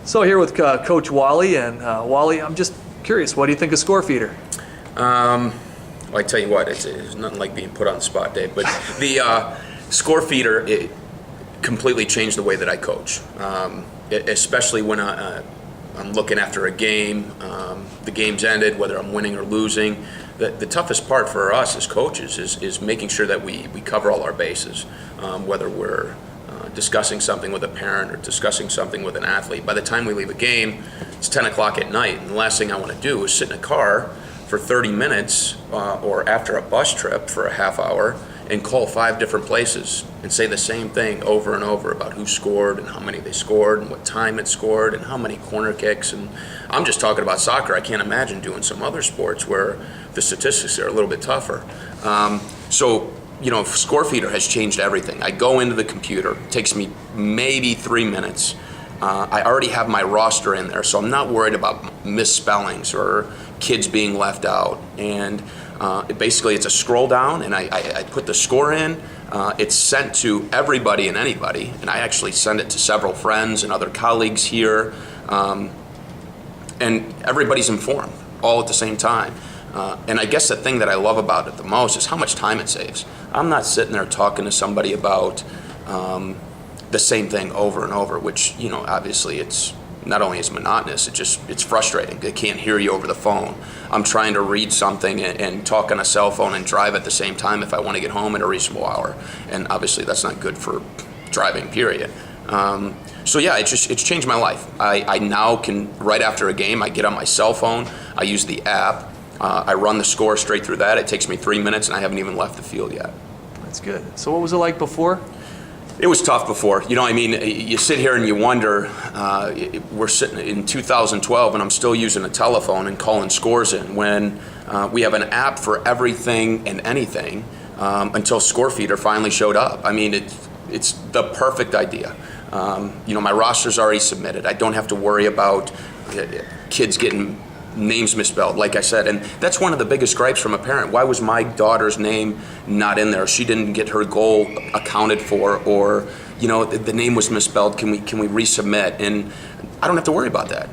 So here with Coach Wally, and Wally, I'm just curious, what do you think of ScoreFeeder? Well, I tell you what, it's nothing like being put on the spot, Dave. But the ScoreFeeder, it completely changed the way that I coach, especially when I'm looking after a game. The game's ended, whether I'm winning or losing. The toughest part for us as coaches is making sure that we cover all our bases, whether we're discussing something with a parent or discussing something with an athlete. By the time we leave a game, it's 10 o'clock at night, and the last thing I want to do is sit in a car for 30 minutes or after a bus trip for a half hour and call 5 different places and say the same thing over and over about who scored and how many they scored and what time it scored and how many corner kicks. And I'm just talking about soccer. I can't imagine doing some other sports where the statistics are a little bit tougher. So ScoreFeeder has changed everything. I go into the computer, it takes me maybe 3 minutes. I already have my roster in there, so I'm not worried about misspellings or kids being left out. And basically it's a scroll down, and I put the score in. It's sent to everybody and anybody, and I actually send it to several friends and other colleagues here. And everybody's informed all at the same time. And I guess the thing that I love about it the most is how much time it saves. I'm not sitting there talking to somebody about the same thing over and over, which, obviously it's not only is monotonous, it's frustrating. They can't hear you over the phone. I'm trying to read something and talk on a cell phone and drive at the same time if I want to get home in a reasonable hour. And obviously that's not good for driving, period. So yeah, it's changed my life. I now can, right after a game, I get on my cell phone, I use the app, I run the score straight through that. It takes me 3 minutes and I haven't even left the field yet. That's good. So what was it like before? It was tough before. You sit here and you wonder, we're sitting in 2012 and I'm still using a telephone and calling scores in when we have an app for everything and anything until ScoreFeeder finally showed up. I mean, it's the perfect idea. My roster's already submitted. I don't have to worry about kids getting names misspelled, like I said, and that's one of the biggest gripes from a parent. Why was my daughter's name not in there? She didn't get her goal accounted for, or the name was misspelled. Can we resubmit? And I don't have to worry about that.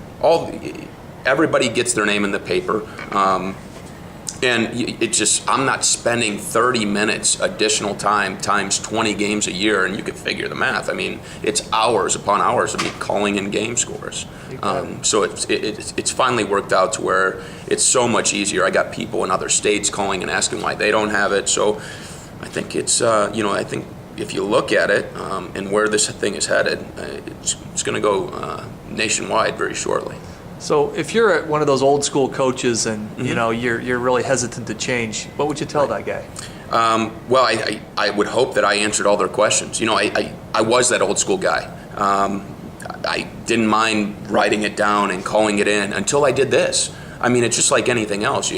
Everybody gets their name in the paper, and I'm not spending 30 minutes additional time times 20 games a year, and you can figure the math. I mean, it's hours upon hours of me calling in game scores. So it's finally worked out to where it's so much easier. I got people in other states calling and asking why they don't have it. So I think I think if you look at it and where this thing is headed, it's going to go nationwide very shortly. So if you're one of those old school coaches and you're really hesitant to change, what would you tell that guy? Well, I would hope that I answered all their questions. I was that old school guy. I didn't mind writing it down and calling it in until I did this. I mean, it's just like anything else.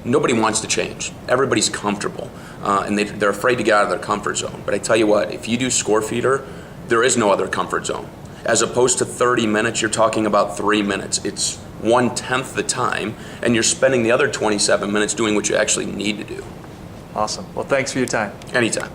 Nobody wants to change. Everybody's comfortable, and they're afraid to get out of their comfort zone. But I tell you what, if you do ScoreFeeder, there is no other comfort zone. As opposed to 30 minutes, you're talking about 3 minutes. It's 1/10 the time, and you're spending the other 27 minutes doing what you actually need to do. Awesome. Well, thanks for your time. Anytime.